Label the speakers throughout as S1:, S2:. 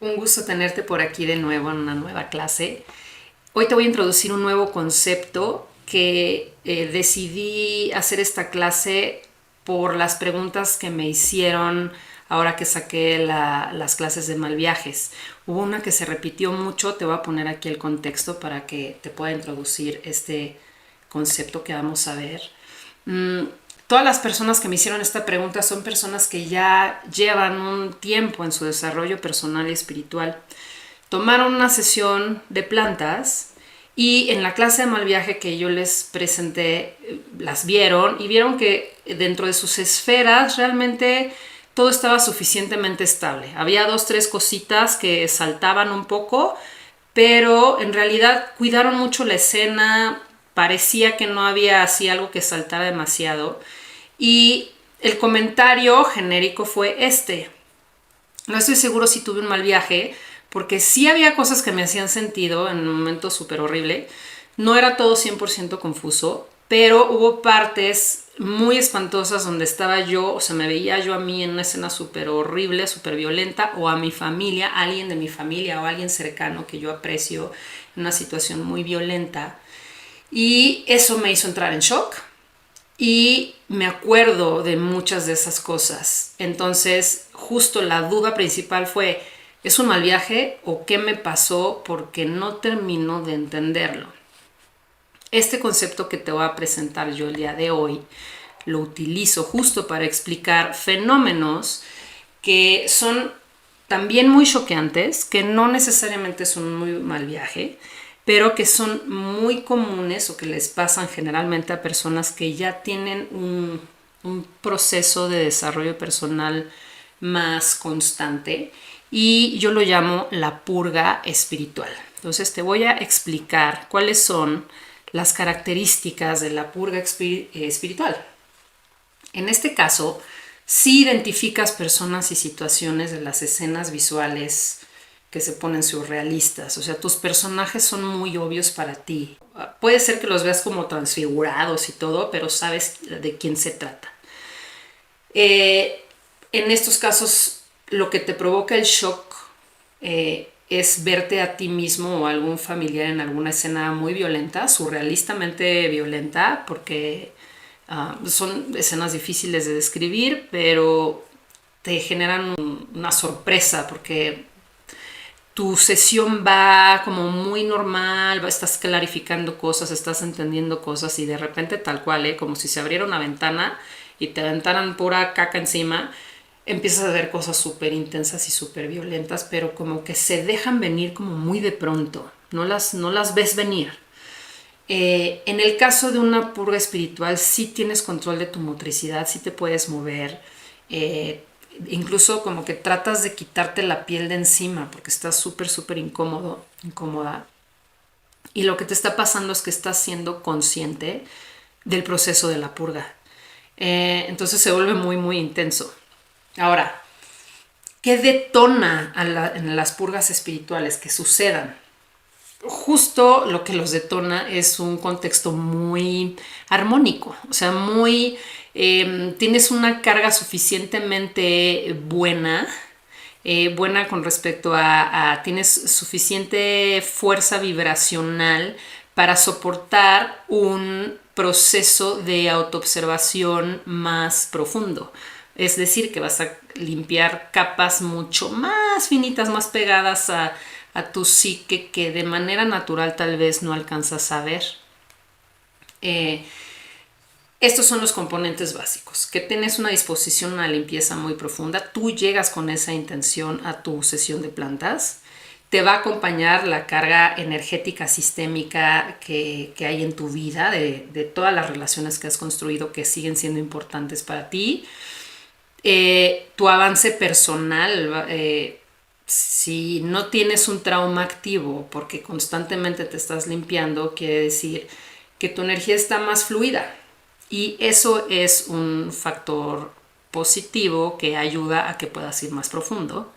S1: Un gusto tenerte por aquí de nuevo en una nueva clase. Hoy te voy a introducir un nuevo concepto que decidí hacer esta clase por las preguntas que me hicieron ahora que saqué las clases de mal viajes. Hubo una que se repitió mucho, te voy a poner aquí el contexto para que te pueda introducir este concepto que vamos a ver. Todas las personas que me hicieron esta pregunta son personas que ya llevan un tiempo en su desarrollo personal y espiritual. Tomaron una sesión de plantas y en la clase de mal viaje que yo les presenté, las vieron y vieron que dentro de sus esferas realmente todo estaba suficientemente estable. Había dos, tres cositas que saltaban un poco, pero en realidad cuidaron mucho la escena, parecía que no había así algo que saltara demasiado. Y el comentario genérico fue este. No estoy seguro si tuve un mal viaje, porque sí había cosas que me hacían sentido en un momento súper horrible. No era todo 100% confuso, pero hubo partes muy espantosas donde estaba yo, o sea, me veía yo a mí en una escena súper horrible, súper violenta, o a mi familia, alguien de mi familia o alguien cercano que yo aprecio en una situación muy violenta. Y eso me hizo entrar en shock y me acuerdo de muchas de esas cosas. Entonces, justo la duda principal fue, ¿es un mal viaje o qué me pasó porque no termino de entenderlo? Este concepto que te voy a presentar yo el día de hoy lo utilizo justo para explicar fenómenos que son también muy choqueantes, que no necesariamente son un muy mal viaje, pero que son muy comunes o que les pasan generalmente a personas que ya tienen un proceso de desarrollo personal más constante, y yo lo llamo la purga espiritual. Entonces te voy a explicar cuáles son las características de la purga espiritual. En este caso, si identificas personas y situaciones de las escenas visuales que se ponen surrealistas, o sea, tus personajes son muy obvios para ti. Puede ser que los veas como transfigurados y todo, pero sabes de quién se trata. En estos casos, lo que te provoca el shock es verte a ti mismo o a algún familiar en alguna escena muy violenta, surrealistamente violenta, porque son escenas difíciles de describir, pero te generan una sorpresa porque tu sesión va como muy normal, estás clarificando cosas, estás entendiendo cosas y de repente tal cual, como si se abriera una ventana y te aventaran pura caca encima, empiezas a ver cosas súper intensas y súper violentas, pero como que se dejan venir como muy de pronto, no las ves venir. En el caso de una purga espiritual, sí tienes control de tu motricidad, sí te puedes mover, incluso como que tratas de quitarte la piel de encima porque estás súper, súper incómoda. Y lo que te está pasando es que estás siendo consciente del proceso de la purga. Entonces se vuelve muy, muy intenso. Ahora, ¿qué detona en las purgas espirituales que sucedan? Justo lo que los detona es un contexto muy armónico, o sea, tienes una carga suficientemente buena con respecto tienes suficiente fuerza vibracional para soportar un proceso de autoobservación más profundo. Es decir, que vas a limpiar capas mucho más finitas, más pegadas a tu psique que de manera natural tal vez no alcanzas a ver. Estos son los componentes básicos, que tienes una disposición a una limpieza muy profunda, tú llegas con esa intención a tu sesión de plantas, te va a acompañar la carga energética sistémica que hay en tu vida, de todas las relaciones que has construido que siguen siendo importantes para ti, tu avance personal, si no tienes un trauma activo porque constantemente te estás limpiando, quiere decir que tu energía está más fluida. Y eso es un factor positivo que ayuda a que puedas ir más profundo.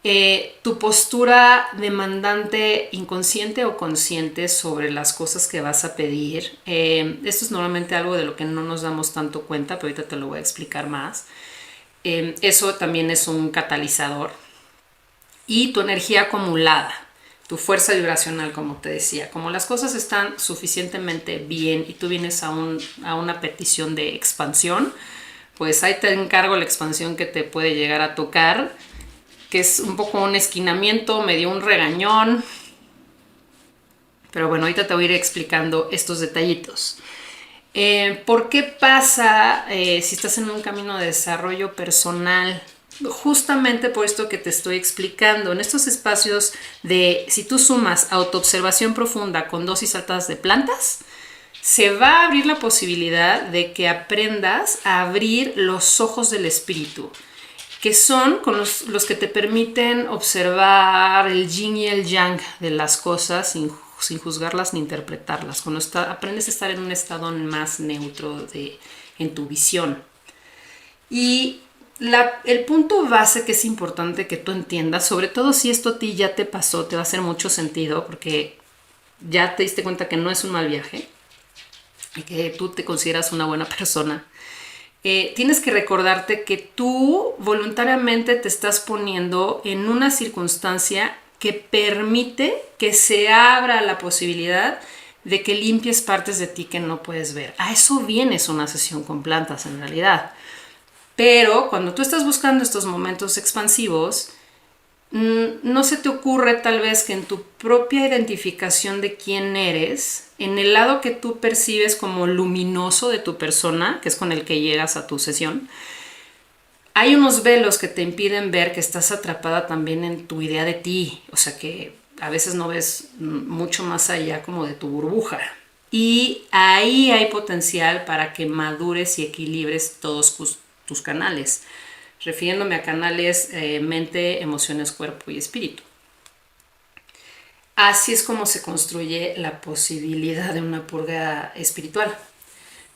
S1: Tu postura demandante, inconsciente o consciente sobre las cosas que vas a pedir. Esto es normalmente algo de lo que no nos damos tanto cuenta, pero ahorita te lo voy a explicar más. Eso también es un catalizador. y tu energía acumulada, tu fuerza vibracional, como te decía. Como las cosas están suficientemente bien y tú vienes a una petición de expansión, pues ahí te encargo la expansión que te puede llegar a tocar, que es un poco un esquinamiento, medio un regañón. Pero bueno, ahorita te voy a ir explicando estos detallitos. ¿Por qué pasa si estás en un camino de desarrollo personal? Justamente por esto que te estoy explicando. En estos espacios de, si tú sumas autoobservación profunda con dosis altas de plantas, se va a abrir la posibilidad de que aprendas a abrir los ojos del espíritu, que son con los que te permiten observar el yin y el yang de las cosas sin juzgarlas ni interpretarlas. Cuando aprendes a estar en un estado más neutro en tu visión. Y el punto base que es importante que tú entiendas, sobre todo si esto a ti ya te pasó, te va a hacer mucho sentido porque ya te diste cuenta que no es un mal viaje y que tú te consideras una buena persona. Tienes que recordarte que tú voluntariamente te estás poniendo en una circunstancia que permite que se abra la posibilidad de que limpies partes de ti que no puedes ver. A eso vienes una sesión con plantas en realidad. Pero cuando tú estás buscando estos momentos expansivos, no se te ocurre tal vez que en tu propia identificación de quién eres, en el lado que tú percibes como luminoso de tu persona, que es con el que llegas a tu sesión, hay unos velos que te impiden ver que estás atrapada también en tu idea de ti, o sea que a veces no ves mucho más allá como de tu burbuja. Y ahí hay potencial para que madures y equilibres todos tus canales, refiriéndome a canales mente, emociones, cuerpo y espíritu. Así es como se construye la posibilidad de una purga espiritual.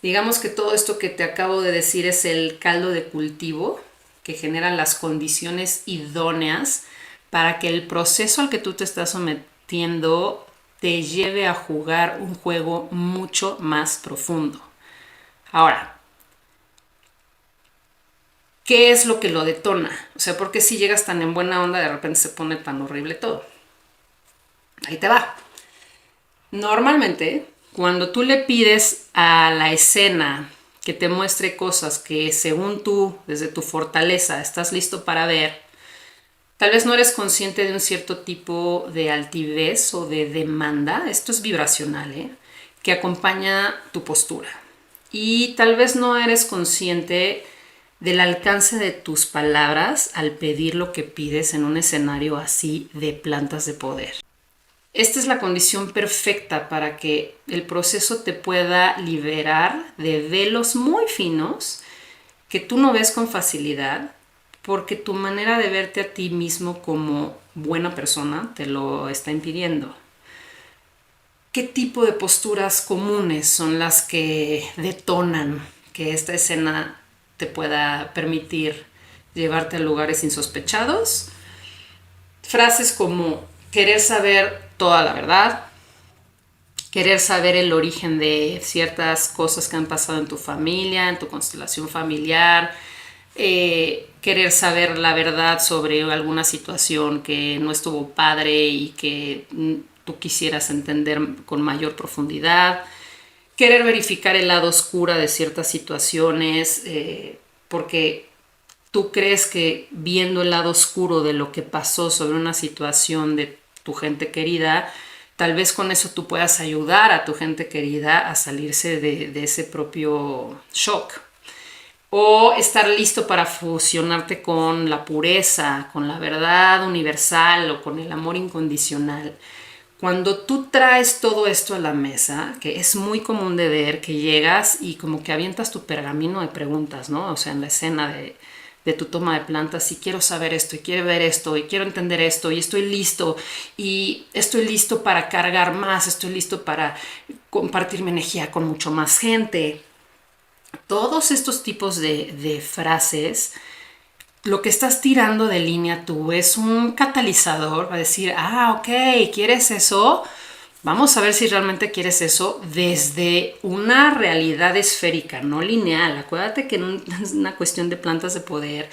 S1: Digamos que todo esto que te acabo de decir es el caldo de cultivo que genera las condiciones idóneas para que el proceso al que tú te estás sometiendo te lleve a jugar un juego mucho más profundo. Ahora, ¿qué es lo que lo detona? O sea, ¿por qué si llegas tan en buena onda de repente se pone tan horrible todo? Ahí te va. Normalmente, cuando tú le pides a la escena que te muestre cosas que según tú, desde tu fortaleza, estás listo para ver, tal vez no eres consciente de un cierto tipo de altivez o de demanda, esto es vibracional, que acompaña tu postura. Y tal vez no eres consciente del alcance de tus palabras al pedir lo que pides en un escenario así de plantas de poder. Esta es la condición perfecta para que el proceso te pueda liberar de velos muy finos que tú no ves con facilidad porque tu manera de verte a ti mismo como buena persona te lo está impidiendo. ¿Qué tipo de posturas comunes son las que detonan que esta escena te pueda permitir llevarte a lugares insospechados? Frases como querer saber toda la verdad, querer saber el origen de ciertas cosas que han pasado en tu familia, en tu constelación familiar, querer saber la verdad sobre alguna situación que no estuvo padre y que tú quisieras entender con mayor profundidad, querer verificar el lado oscuro de ciertas situaciones, porque tú crees que viendo el lado oscuro de lo que pasó sobre una situación de tu gente querida, tal vez con eso tú puedas ayudar a tu gente querida a salirse de ese propio shock. O estar listo para fusionarte con la pureza, con la verdad universal o con el amor incondicional. Cuando tú traes todo esto a la mesa, que es muy común de ver que llegas y como que avientas tu pergamino de preguntas, ¿no? O sea, en la escena de tu toma de plantas, y quiero saber esto, y quiero ver esto, y quiero entender esto, y estoy listo para cargar más, estoy listo para compartir mi energía con mucho más gente. Todos estos tipos de frases, lo que estás tirando de línea tú es un catalizador para decir, ok, ¿quieres eso? Vamos a ver si realmente quieres eso desde una realidad esférica, no lineal. Acuérdate que en una cuestión de plantas de poder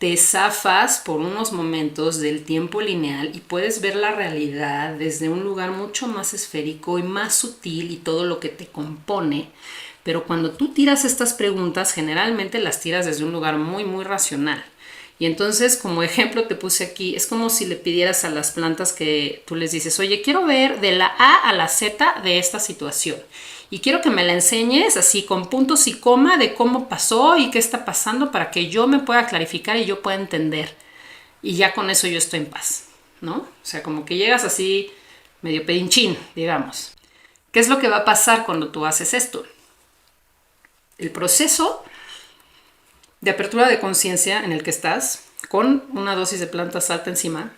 S1: te zafas por unos momentos del tiempo lineal y puedes ver la realidad desde un lugar mucho más esférico y más sutil y todo lo que te compone. Pero cuando tú tiras estas preguntas, generalmente las tiras desde un lugar muy, muy racional. Y entonces, como ejemplo te puse aquí, es como si le pidieras a las plantas que tú les dices, oye, quiero ver de la A a la Z de esta situación. Y quiero que me la enseñes así con puntos y coma de cómo pasó y qué está pasando para que yo me pueda clarificar y yo pueda entender. Y ya con eso yo estoy en paz, ¿no? O sea, como que llegas así medio pedinchín, digamos. ¿Qué es lo que va a pasar cuando tú haces esto? El proceso de apertura de conciencia en el que estás, con una dosis de plantas alta encima,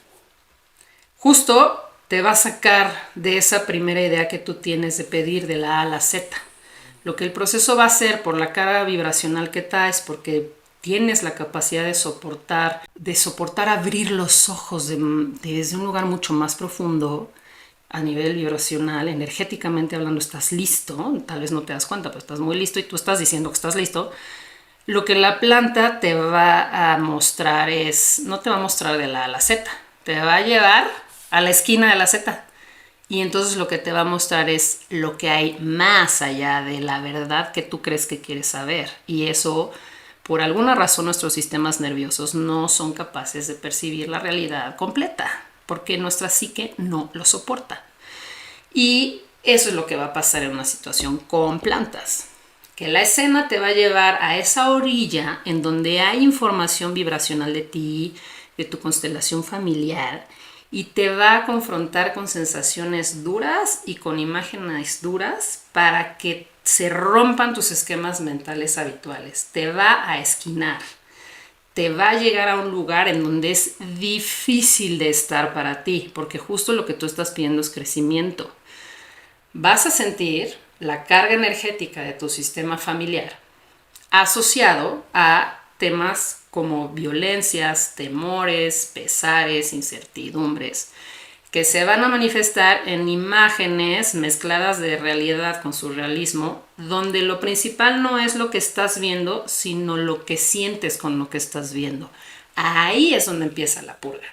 S1: justo te va a sacar de esa primera idea que tú tienes de pedir de la A a la Z. Lo que el proceso va a hacer por la carga vibracional que traes, porque tienes la capacidad de soportar abrir los ojos desde un lugar mucho más profundo a nivel vibracional, energéticamente hablando, estás listo, tal vez no te das cuenta, pero estás muy listo y tú estás diciendo que estás listo. Lo que la planta te va a mostrar no te va a mostrar de la A a la Z, te va a llevar a la esquina de la Z. Y entonces lo que te va a mostrar es lo que hay más allá de la verdad que tú crees que quieres saber. Y eso, por alguna razón, nuestros sistemas nerviosos no son capaces de percibir la realidad completa, porque nuestra psique no lo soporta. Y eso es lo que va a pasar en una situación con plantas. Que la escena te va a llevar a esa orilla en donde hay información vibracional de ti, de tu constelación familiar, y te va a confrontar con sensaciones duras y con imágenes duras para que se rompan tus esquemas mentales habituales. Te va a esquinar, te va a llegar a un lugar en donde es difícil de estar para ti, porque justo lo que tú estás pidiendo es crecimiento. Vas a sentir la carga energética de tu sistema familiar asociado a temas como violencias, temores, pesares, incertidumbres, que se van a manifestar en imágenes mezcladas de realidad con surrealismo, donde lo principal no es lo que estás viendo, sino lo que sientes con lo que estás viendo. Ahí es donde empieza la purga.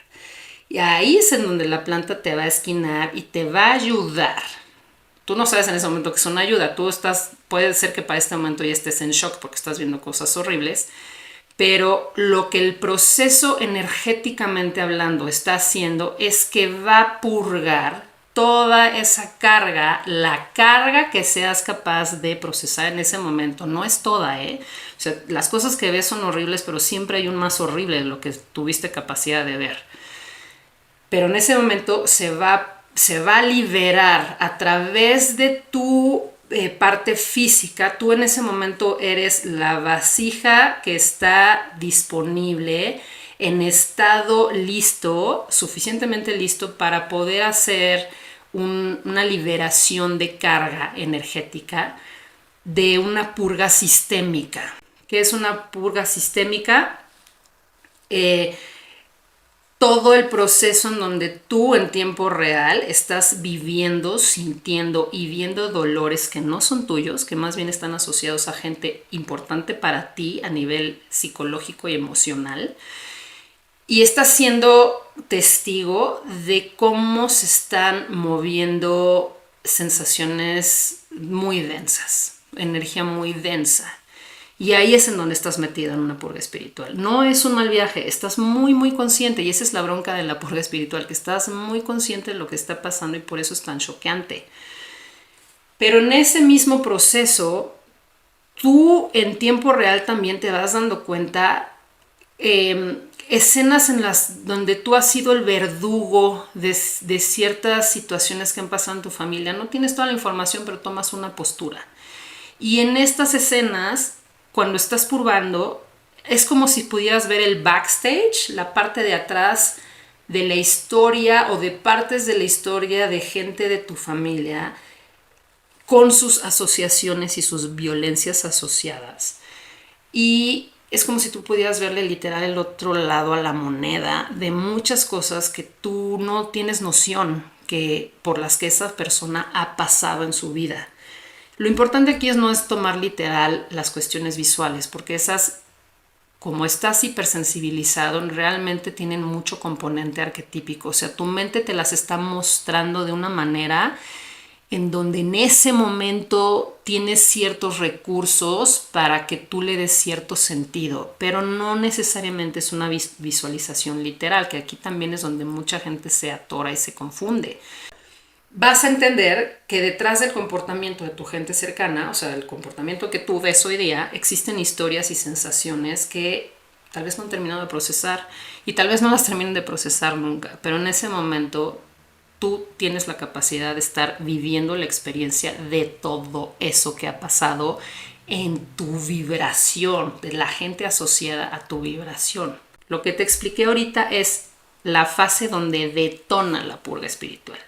S1: Y ahí es en donde la planta te va a esquinar y te va a ayudar. Tú no sabes en ese momento que es una ayuda. Puede ser que para este momento ya estés en shock porque estás viendo cosas horribles, pero lo que el proceso energéticamente hablando está haciendo es que va a purgar toda esa carga, la carga que seas capaz de procesar en ese momento. No es toda, ¿eh? O sea, las cosas que ves son horribles, pero siempre hay un más horrible de lo que tuviste capacidad de ver. Pero en ese momento se va a liberar a través de tu parte física. Tú en ese momento eres la vasija que está disponible en estado listo, suficientemente listo para poder hacer una liberación de carga energética de una purga sistémica. ¿Qué es una purga sistémica? Todo el proceso en donde tú en tiempo real estás viviendo, sintiendo y viendo dolores que no son tuyos, que más bien están asociados a gente importante para ti a nivel psicológico y emocional. Y estás siendo testigo de cómo se están moviendo sensaciones muy densas, energía muy densa. Y ahí es en donde estás metida en una purga espiritual. No es un mal viaje, estás muy, muy consciente. Y esa es la bronca de la purga espiritual, que estás muy consciente de lo que está pasando y por eso es tan choqueante. Pero en ese mismo proceso, tú en tiempo real también te vas dando cuenta escenas en las donde tú has sido el verdugo de ciertas situaciones que han pasado en tu familia. No tienes toda la información, pero tomas una postura. Y en estas escenas, cuando estás purgando, es como si pudieras ver el backstage, la parte de atrás de la historia o de partes de la historia de gente de tu familia con sus asociaciones y sus violencias asociadas. Y es como si tú pudieras verle literal el otro lado a la moneda de muchas cosas que tú no tienes noción por las que esa persona ha pasado en su vida. Lo importante aquí no es tomar literal las cuestiones visuales, porque esas como estás hipersensibilizado, realmente tienen mucho componente arquetípico. O sea, tu mente te las está mostrando de una manera en donde en ese momento tienes ciertos recursos para que tú le des cierto sentido, pero no necesariamente es una visualización literal, que aquí también es donde mucha gente se atora y se confunde. Vas a entender que detrás del comportamiento de tu gente cercana, o sea, del comportamiento que tú ves hoy día, existen historias y sensaciones que tal vez no han terminado de procesar y tal vez no las terminen de procesar nunca, pero en ese momento tú tienes la capacidad de estar viviendo la experiencia de todo eso que ha pasado en tu vibración, de la gente asociada a tu vibración. Lo que te expliqué ahorita es la fase donde detona la purga espiritual,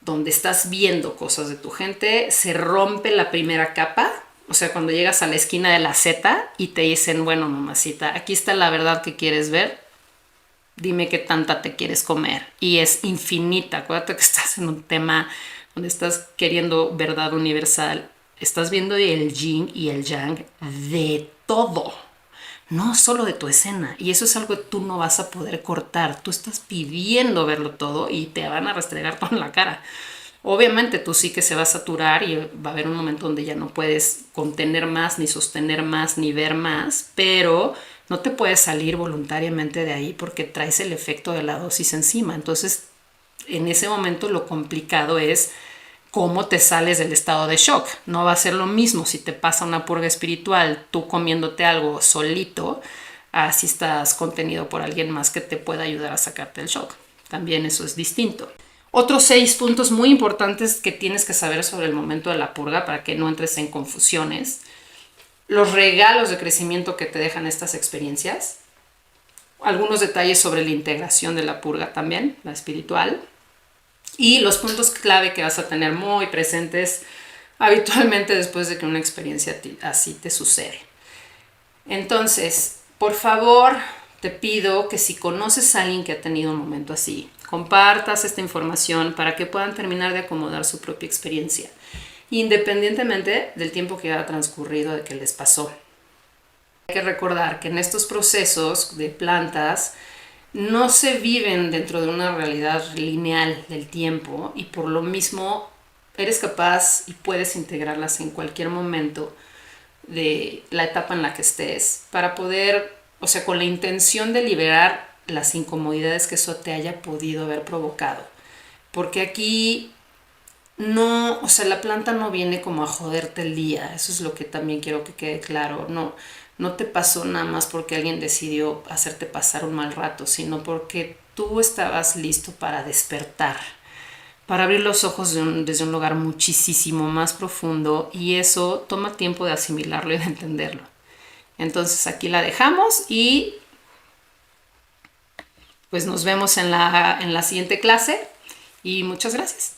S1: donde estás viendo cosas de tu gente, se rompe la primera capa, o sea, cuando llegas a la esquina de la Z y te dicen, bueno, mamacita, aquí está la verdad que quieres ver, dime qué tanta te quieres comer. Y es infinita, acuérdate que estás en un tema donde estás queriendo verdad universal, estás viendo el yin y el yang de todo, no solo de tu escena. Y eso es algo que tú no vas a poder cortar. Tú estás pidiendo verlo todo y te van a restregar todo en la cara. Obviamente tú sí que se va a saturar y va a haber un momento donde ya no puedes contener más, ni sostener más, ni ver más, pero no te puedes salir voluntariamente de ahí porque traes el efecto de la dosis encima. Entonces, en ese momento lo complicado es cómo te sales del estado de shock. No va a ser lo mismo si te pasa una purga espiritual, tú comiéndote algo solito, si estás contenido por alguien más que te pueda ayudar a sacarte el shock. También eso es distinto. Otros 6 puntos muy importantes que tienes que saber sobre el momento de la purga para que no entres en confusiones. Los regalos de crecimiento que te dejan estas experiencias. Algunos detalles sobre la integración de la purga también, la espiritual. Y los puntos clave que vas a tener muy presentes habitualmente después de que una experiencia así te sucede. Entonces, por favor, te pido que si conoces a alguien que ha tenido un momento así, compartas esta información para que puedan terminar de acomodar su propia experiencia, independientemente del tiempo que haya transcurrido de que les pasó. Hay que recordar que en estos procesos de plantas no se viven dentro de una realidad lineal del tiempo y por lo mismo eres capaz y puedes integrarlas en cualquier momento de la etapa en la que estés para poder, o sea, con la intención de liberar las incomodidades que eso te haya podido haber provocado. Porque aquí no, o sea, la planta no viene como a joderte el día, eso es lo que también quiero que quede claro. No te pasó nada más porque alguien decidió hacerte pasar un mal rato, sino porque tú estabas listo para despertar, para abrir los ojos desde un lugar muchísimo más profundo, y eso toma tiempo de asimilarlo y de entenderlo. Entonces aquí la dejamos y pues nos vemos en la siguiente clase y muchas gracias.